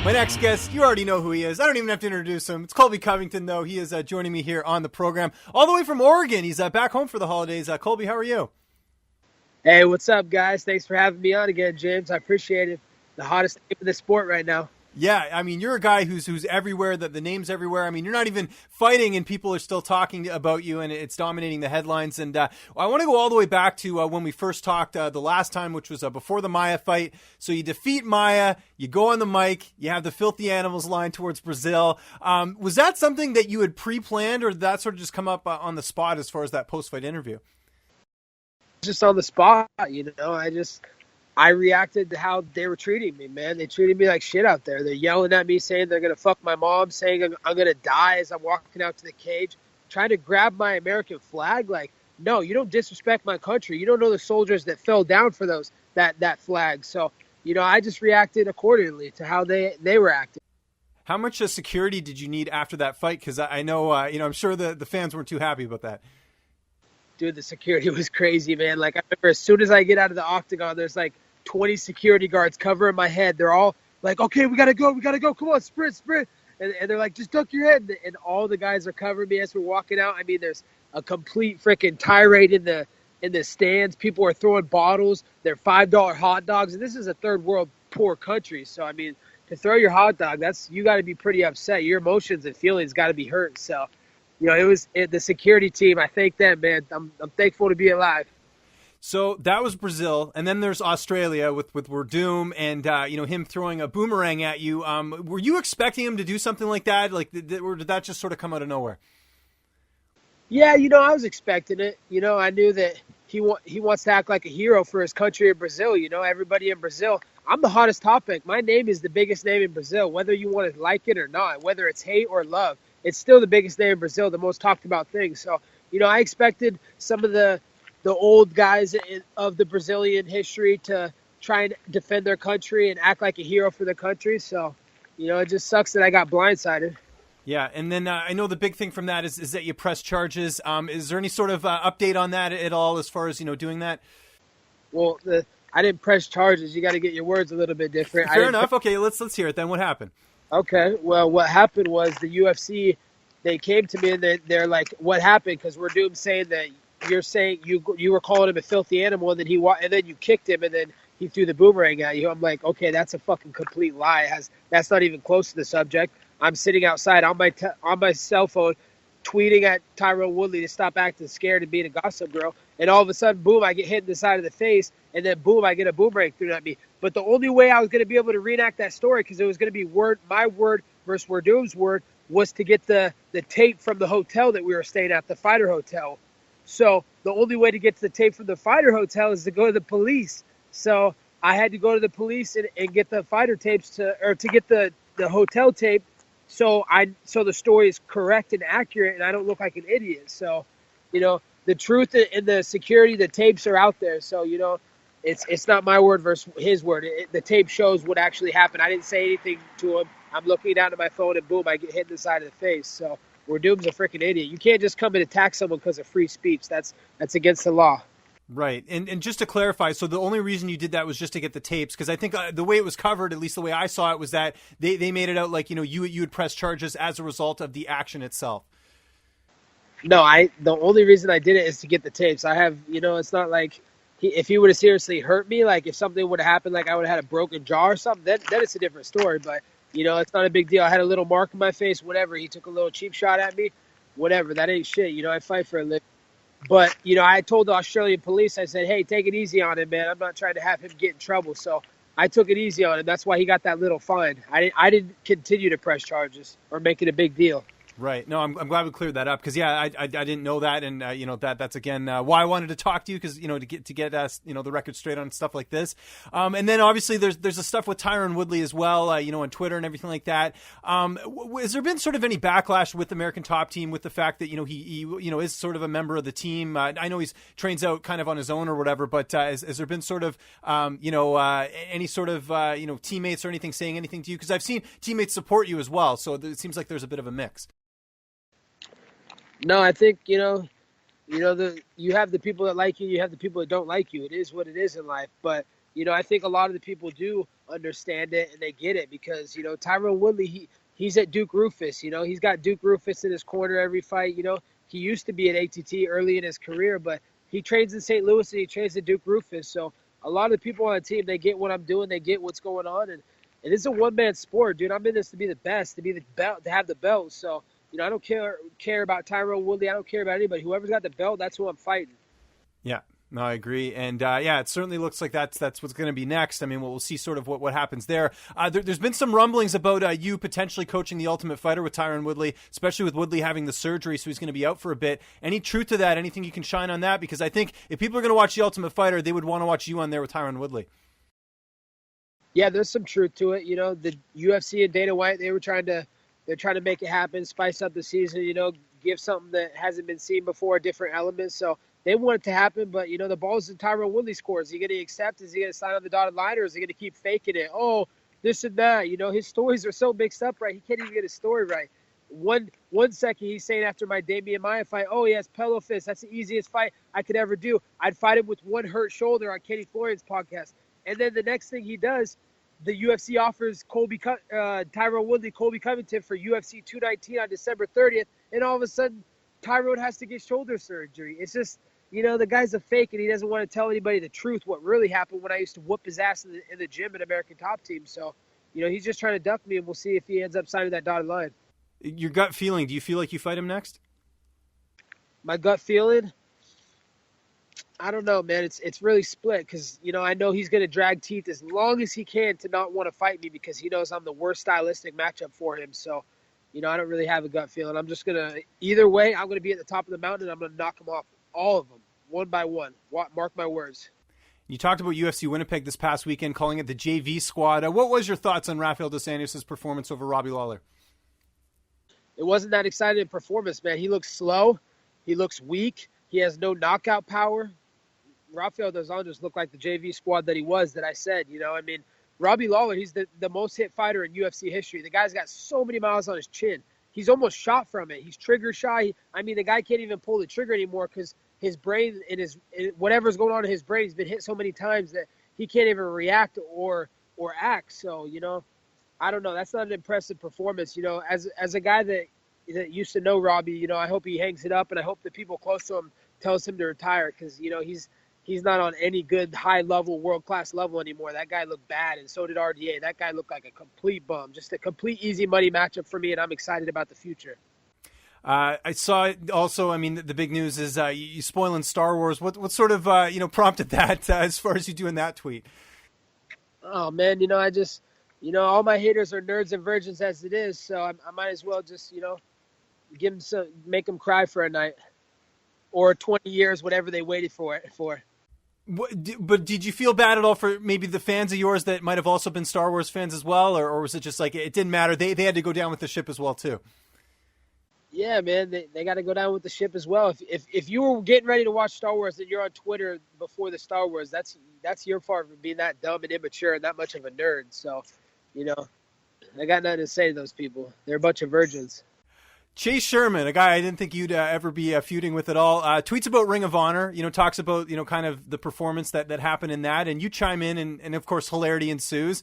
My next guest, you already know who he is. I don't even have to introduce him. It's Colby Covington, though. He is joining me here on the program, all the way from Oregon. He's back home for the holidays. Colby, how are you? Hey, what's up, guys? Thanks for having me on again, James. I appreciate it. The hottest thing in the sport right now. Yeah, I mean, you're a guy who's everywhere, the name's everywhere. I mean, you're not even fighting and people are still talking about you and it's dominating the headlines. And I want to go all the way back to when we first talked the last time, which was before the Maia fight. So you defeat Maia, you go on the mic, you have the Filthy Animals line towards Brazil. Was that something that you had pre-planned or did that sort of just come up on the spot as far as that post-fight interview? Just on the spot, I reacted to how they were treating me, man. They treated me like shit out there. They're yelling at me, saying they're going to fuck my mom, saying I'm going to die as I'm walking out to the cage, trying to grab my American flag. Like, no, you don't disrespect my country. You don't know the soldiers that fell down for that flag. So, I just reacted accordingly to how they were acting. How much security did you need after that fight? Because I know, I'm sure the fans weren't too happy about that. Dude, the security was crazy, man. Like, I remember as soon as I get out of the octagon, there's like 20 security guards covering my head. They're all like, okay, we got to go. Come on, sprint. And they're like, just duck your head. And all the guys are covering me as we're walking out. I mean, there's a complete freaking tirade in the stands. People are throwing bottles. They're $5 hot dogs. And this is a third world poor country. So, I mean, to throw your hot dog, you got to be pretty upset. Your emotions and feelings got to be hurt. So, the security team. I thank them, man. I'm thankful to be alive. So that was Brazil, and then there's Australia with Werdum and him throwing a boomerang at you. Were you expecting him to do something like that? Like, or did that just sort of come out of nowhere? Yeah, I was expecting it. I knew that he wants to act like a hero for his country in Brazil. Everybody in Brazil. I'm the hottest topic. My name is the biggest name in Brazil, whether you want to like it or not, whether it's hate or love. It's still the biggest name in Brazil, the most talked about thing. So, I expected some of the old guys of the Brazilian history to try and defend their country and act like a hero for the country. So, it just sucks that I got blindsided. Yeah, and then I know the big thing from that is that you press charges. Is there any sort of update on that at all as far as, doing that? Well, I didn't press charges. You got to get your words a little bit different. Fair enough. Okay, let's hear it then. What happened? Okay, well, what happened was the UFC, they came to me and they're like, what happened? Because we're saying that you're saying you were calling him a filthy animal and then you kicked him and then he threw the boomerang at you. I'm like, okay, that's a fucking complete lie. That's not even close to the subject. I'm sitting outside on my cell phone tweeting at Tyron Woodley to stop acting scared and being a gossip girl. And all of a sudden, boom, I get hit in the side of the face. And then, boom, I get a boomerang thrown at me. But the only way I was going to be able to reenact that story, because it was going to be my word versus Werdum's word, was to get the tape from the hotel that we were staying at, the Fighter Hotel. So the only way to get to the tape from the Fighter Hotel is to go to the police. So I had to go to the police and get the fighter tapes to get the hotel tape. So the story is correct and accurate and I don't look like an idiot. So, the truth and the security, the tapes are out there. So, it's not my word versus his word. The tape shows what actually happened. I didn't say anything to him. I'm looking down at my phone and boom, I get hit in the side of the face. So Werdum's a freaking idiot. You can't just come and attack someone because of free speech. That's against the law. Right. And just to clarify, so the only reason you did that was just to get the tapes, because I think the way it was covered, at least the way I saw it, was that they made it out like, you would press charges as a result of the action itself. No, the only reason I did it is to get the tapes. I have, it's not like if he would have seriously hurt me, like if something would have happened, like I would have had a broken jaw or something, then it's a different story. But, it's not a big deal. I had a little mark in my face, whatever. He took a little cheap shot at me, whatever. That ain't shit. I fight for a living. But, I told the Australian police, I said, hey, take it easy on him, man. I'm not trying to have him get in trouble. So I took it easy on him. That's why he got that little fine. I didn't continue to press charges or make it a big deal. Right. No, I'm glad we cleared that up because I didn't know that, and that's again why I wanted to talk to you because to get us the record straight on stuff like this, and then obviously there's the stuff with Tyron Woodley as well, on Twitter and everything like that. Has there been sort of any backlash with American Top Team with the fact that he is sort of a member of the team? I know he's trains out kind of on his own or whatever, but has there been sort of any sort of teammates or anything saying anything to you? Because I've seen teammates support you as well, so it seems like there's a bit of a mix. No, I think, you have the people that like you, you have the people that don't like you. It is what it is in life. But, I think a lot of the people do understand it and they get it because, Tyron Woodley, he's at Duke Rufus. He's got Duke Rufus in his corner every fight. He used to be at ATT early in his career, but he trains in St. Louis and he trains at Duke Rufus. So a lot of the people on the team, they get what I'm doing. They get what's going on. And it's a one-man sport, dude. I'm in this to be the best, to be the belt, to have the belt. So, I don't care about Tyron Woodley. I don't care about anybody. Whoever's got the belt, that's who I'm fighting. Yeah. No, I agree. And it certainly looks like that's what's going to be next. I mean, we'll see sort of what happens there. There's been some rumblings about you potentially coaching the Ultimate Fighter with Tyron Woodley, especially with Woodley having the surgery, so he's going to be out for a bit. Any truth to that? Anything you can shine on that? Because I think if people are going to watch the Ultimate Fighter, they would want to watch you on there with Tyron Woodley. Yeah, there's some truth to it. The UFC and Dana White, they're trying to make it happen, spice up the season, give something that hasn't been seen before, different elements. So they want it to happen, but, the ball's in Tyron Woodley's court. Is he going to accept? Is he going to sign on the dotted line, or is he going to keep faking it? Oh, this and that. His stories are so mixed up, right? He can't even get his story right. One second he's saying after my Damian Maia fight, oh, he has pillow fist. That's the easiest fight I could ever do. I'd fight him with one hurt shoulder on Kenny Florian's podcast. And then the next thing he does, the UFC offers Tyron Woodley, Colby Covington for UFC 219 on December 30th, and all of a sudden, Tyron has to get shoulder surgery. It's just, the guy's a fake, and he doesn't want to tell anybody the truth, what really happened when I used to whoop his ass in the gym at American Top Team. So, he's just trying to duck me, and we'll see if he ends up signing that dotted line. Your gut feeling, do you feel like you fight him next? My gut feeling? I don't know, man. It's really split because, I know he's going to drag teeth as long as he can to not want to fight me because he knows I'm the worst stylistic matchup for him. So, I don't really have a gut feeling. I'm just going to – either way, I'm going to be at the top of the mountain and I'm going to knock him off, all of them, one by one. Mark my words. You talked about UFC Winnipeg this past weekend, calling it the JV squad. What was your thoughts on Rafael dos Anjos' performance over Robbie Lawler? It wasn't that exciting performance, man. He looks slow. He looks weak. He has no knockout power. Rafael dos Anjos looked like the JV squad that he was, that I said. Robbie Lawler, he's the most hit fighter in UFC history. The guy's got so many miles on his chin. He's almost shot from it. He's trigger shy. The guy can't even pull the trigger anymore because his brain and whatever's going on in his brain, he's been hit so many times that he can't even react or act. So, I don't know. That's not an impressive performance. As a guy that used to know Robbie, I hope he hangs it up, and I hope the people close to him tells him to retire because, he's not on any good high-level, world-class level anymore. That guy looked bad, and so did RDA. That guy looked like a complete bum. Just a complete easy money matchup for me, and I'm excited about the future. I saw it also. The big news is you spoiling Star Wars. What sort of prompted that as far as you doing that tweet? Oh man, I just all my haters are nerds and virgins as it is, so I might as well just give them make them cry for a night or 20 years, whatever they waited for it for. But did you feel bad at all for maybe the fans of yours that might have also been Star Wars fans as well, or was it just like it didn't matter? They had to go down with the ship as well too. Yeah, man, they got to go down with the ship as well. If you were getting ready to watch Star Wars and you're on Twitter before the Star Wars, that's your fault for being that dumb and immature and that much of a nerd. So, I got nothing to say to those people. They're a bunch of virgins. Chase Sherman, a guy I didn't think you'd ever be feuding with at all, tweets about Ring of Honor, talks about, kind of the performance that happened in that, and you chime in, and of course, hilarity ensues.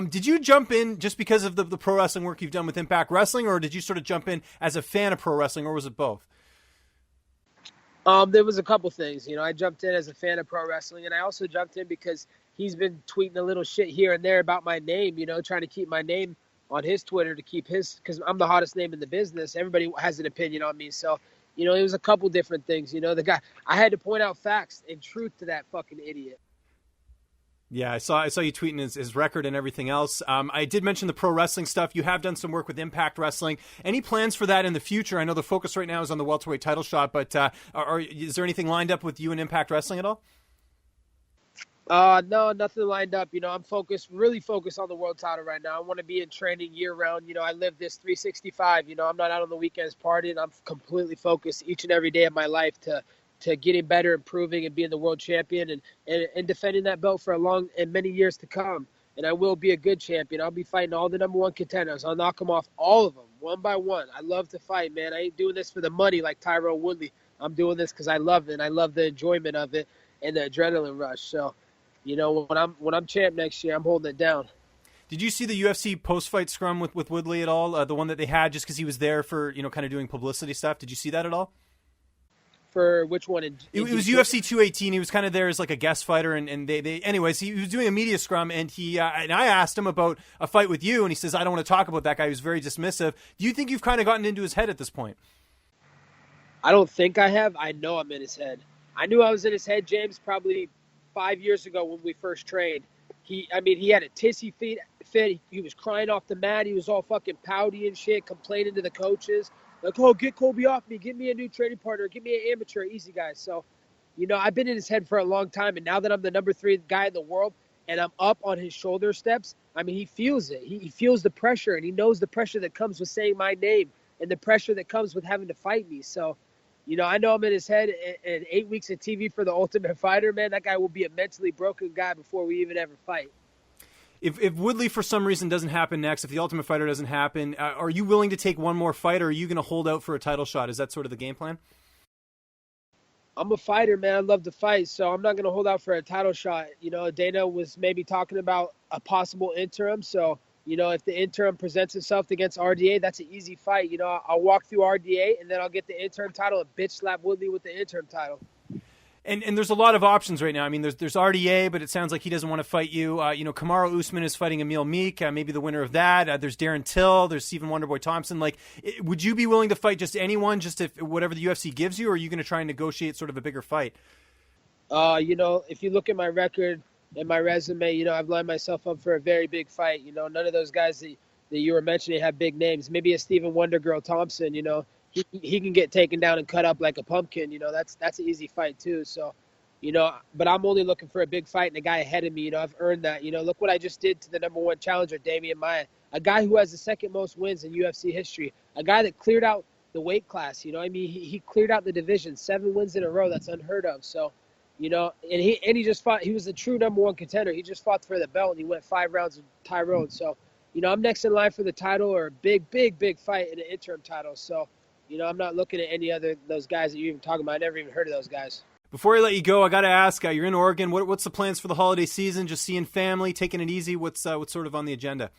Did you jump in just because of the pro wrestling work you've done with Impact Wrestling, or did you sort of jump in as a fan of pro wrestling, or was it both? There was a couple things. I jumped in as a fan of pro wrestling, and I also jumped in because he's been tweeting a little shit here and there about my name, trying to keep my name on his Twitter to keep because I'm the hottest name in the business. Everybody has an opinion on me. So, it was a couple different things. The guy, I had to point out facts and truth to that fucking idiot. Yeah, I saw you tweeting his record and everything else. I did mention the pro wrestling stuff. You have done some work with Impact Wrestling. Any plans for that in the future? I know the focus right now is on the welterweight title shot, but is there anything lined up with you and Impact Wrestling at all? No, nothing lined up. I'm really focused on the world title right now. I want to be in training year round. I live this 365. I'm not out on the weekends partying. I'm completely focused each and every day of my life to getting better, improving, and being the world champion and defending that belt for a long and many years to come. And I will be a good champion. I'll be fighting all the number one contenders. I'll knock them off, all of them, one by one. I love to fight, man. I ain't doing this for the money like Tyron Woodley. I'm doing this because I love it, and I love the enjoyment of it and the adrenaline rush. So, When I'm champ next year, I'm holding it down. Did you see the UFC post-fight scrum with Woodley at all? The one that they had just because he was there for, kind of doing publicity stuff. Did you see that at all? For which one? It was UFC 218. He was kind of there as like a guest fighter, and they anyways, he was doing a media scrum, and I asked him about a fight with you, and he says, I don't want to talk about that guy. He was very dismissive. Do you think you've kind of gotten into his head at this point? I don't think I have. I know I'm in his head. I knew I was in his head, James, probably 5 years ago when we first trained. He had a tissy fit. He was crying off the mat. He was all fucking pouty and shit, complaining to the coaches. Like, oh, get Colby off me. Give me a new training partner. Give me an amateur. Easy, guys. So, I've been in his head for a long time. And now that I'm the number 3 guy in the world and I'm up on his shoulder steps, he feels it. He feels the pressure, and he knows the pressure that comes with saying my name and the pressure that comes with having to fight me. So, I know I'm in his head, and 8 weeks of TV for the Ultimate Fighter, man, that guy will be a mentally broken guy before we even ever fight. If Woodley for some reason doesn't happen next, if the Ultimate Fighter doesn't happen, are you willing to take one more fight, or are you going to hold out for a title shot? Is that sort of the game plan? I'm a fighter, man. I love to fight, so I'm not going to hold out for a title shot. Dana was maybe talking about a possible interim, so, if the interim presents itself against RDA, that's an easy fight. I'll walk through RDA, and then I'll get the interim title and bitch slap Woodley with the interim title. And there's a lot of options right now. There's RDA, but it sounds like he doesn't want to fight you. Kamaru Usman is fighting Emil Meek, maybe the winner of that. There's Darren Till. There's Stephen Wonderboy Thompson. Would you be willing to fight just anyone, just if whatever the UFC gives you, or are you going to try and negotiate sort of a bigger fight? If you look at my record and my resume, I've lined myself up for a very big fight. None of those guys that you were mentioning have big names. Maybe a Stephen Wonder Girl Thompson, He can get taken down and cut up like a pumpkin. That's an easy fight too. So, but I'm only looking for a big fight and a guy ahead of me. I've earned that. Look what I just did to the number 1 challenger, Damian Maia, a guy who has the 2nd most wins in UFC history, a guy that cleared out the weight class. He cleared out the division, 7 wins in a row. That's unheard of. So, and he just fought. He was the true number 1 contender. He just fought for the belt, and he went 5 rounds with Tyron. So, I'm next in line for the title or a big fight in an interim title. So, I'm not looking at any other those guys that you're even talking about. I never even heard of those guys. Before I let you go, I got to ask, you're in Oregon. What's the plans for the holiday season? Just seeing family, taking it easy? What's sort of on the agenda?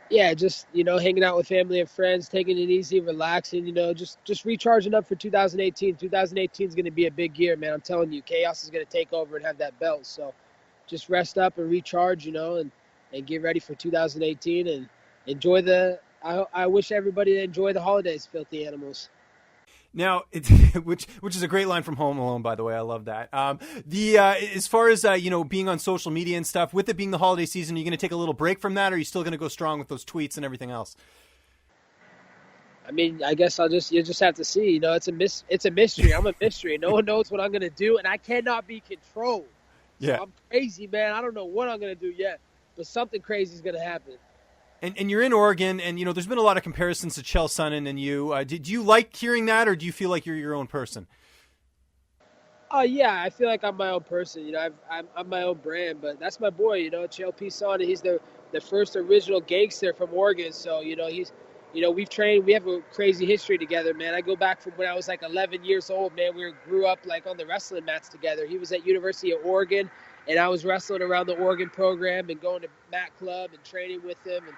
Yeah, just, hanging out with family and friends, taking it easy, relaxing, just recharging up for 2018. 2018 is going to be a big year, man. I'm telling you, Chaos is going to take over and have that belt. So just rest up and recharge, and get ready for 2018 and enjoy I wish everybody to enjoy the holidays, filthy animals. Now, which is a great line from Home Alone, by the way. I love that. As far as being on social media and stuff, with it being the holiday season, are you going to take a little break from that, or are you still going to go strong with those tweets and everything else? I guess you just have to see. It's a mystery. I'm a mystery. No one knows what I'm going to do, and I cannot be controlled. Yeah, so I'm crazy, man. I don't know what I'm going to do yet, but something crazy is going to happen. And you're in Oregon, and there's been a lot of comparisons to Chael Sonnen and you. Do you like hearing that, or do you feel like you're your own person? Yeah, I feel like I'm my own person. I'm my own brand, but that's my boy. Chael P. Sonnen. He's the first original gangster from Oregon. So he's, we've trained. We have a crazy history together, man. I go back from when I was like 11 years old, man. We grew up like on the wrestling mats together. He was at University of Oregon, and I was wrestling around the Oregon program and going to mat club and training with him and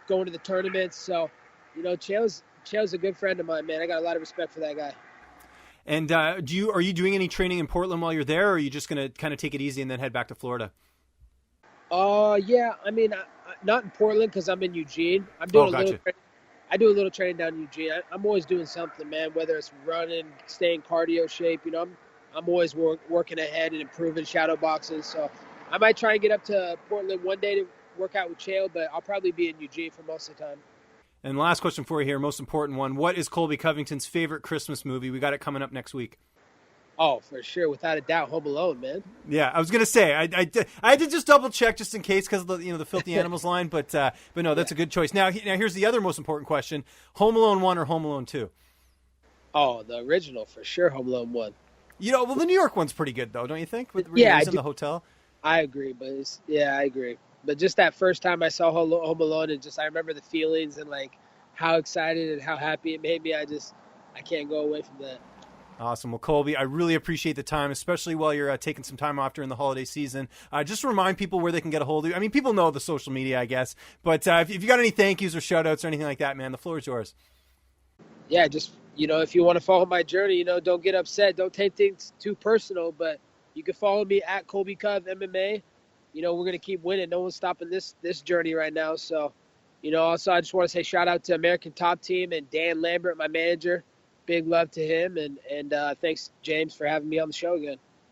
going to the tournaments. So, Chael's a good friend of mine, man. I got a lot of respect for that guy. And are you doing any training in Portland while you're there, or are you just going to kind of take it easy and then head back to Florida? Yeah. Not in Portland because I'm in Eugene. I'm doing I do a little training down in Eugene. I'm always doing something, man. Whether it's running, staying cardio shape. I'm always working ahead and improving shadow boxing. So I might try and get up to Portland one day to work out with Chael, but I'll probably be in Eugene for most of the time. And last question for you here, most important one. What is Colby Covington's favorite Christmas movie? We got it coming up next week. Oh, for sure, without a doubt, Home Alone, man. Yeah, I was gonna say I had to just double check just in case because of the filthy animals line, but no, that's a good choice. Now here's the other most important question: Home Alone 1 or Home Alone 2? Oh, the original for sure, Home Alone 1. Well, the New York one's pretty good though, don't you think? With yeah, in the hotel. I agree, but I agree. But just that first time I saw Home Alone, and I remember the feelings and like how excited and how happy it made me. I can't go away from that. Awesome. Well, Colby, I really appreciate the time, especially while you're taking some time off during the holiday season. Just remind people where they can get a hold of you. I mean, people know the social media, I guess, but if you got any thank yous or shout outs or anything like that, man, the floor is yours. Yeah, just, if you want to follow my journey, don't get upset. Don't take things too personal, but you can follow me at Colby Cov MMA. We're going to keep winning. No one's stopping this journey right now. So, also I just want to say shout out to American Top Team and Dan Lambert, my manager. Big love to him, and thanks, James, for having me on the show again.